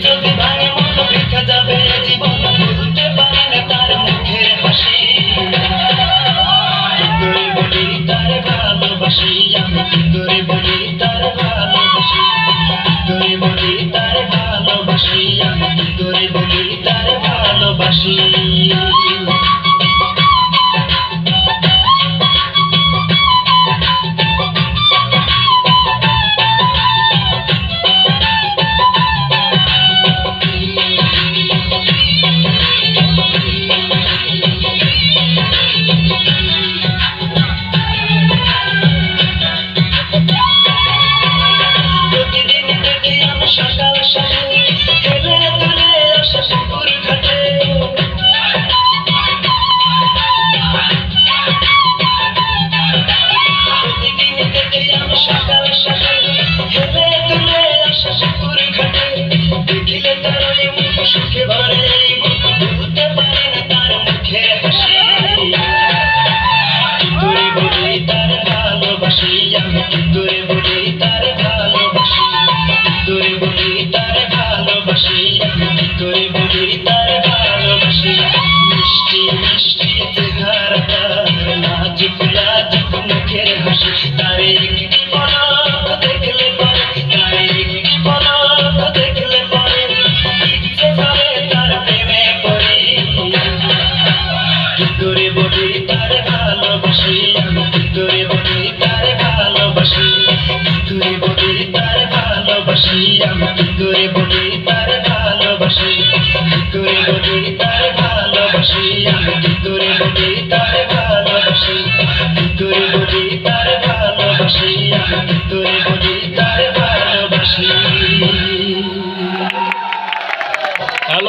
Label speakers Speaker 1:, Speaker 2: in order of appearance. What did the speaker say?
Speaker 1: যদি ভাঙে মন বৃথা যাবে জীবন ভুলতে পারি না তার মুখের হাসি কি করে বলি তার ভালোবাসি আমি কি করে বলি তার ভালোবাসি কি করে বলি তার ভালোবাসি আমি কি করে বলি তার ভালোবাসি সকাল সকাল হেলে দুলে আসে পুকুর ঘাটে প্রতিদিন দেখি আমি সকাল সকাল হেলে দুলে আসে পুকুর ঘাটে দেখিলে তার ওই মুখ সুখে ভরে ভুলতে পারি না তার মুখের হাসি কি করে বলি তার ভালোবাসি আমি কি করে বলি তার ভালোবাসি কি করে বলি তার ভালোবাসি আমি কি করে বলি তার ভালোবাসি মিষ্টি মিষ্টি চেহারা তার নাজুক নাজুক মুখের হাসি তার একটি পলক দেখলে পরে তার একটি পলক দেখলে পরে ইচ্ছে করে তার প্রেমে পড়ি কি করে বলি তার ভালোবাসি আমি কি করে বলি তার ভালোবাসি কি করে বলি তার ভালোবাসি আমি কি করে বলি তার ভালোবাসি কি করে বলি তার ভালোবাসি আমি কি করে বলি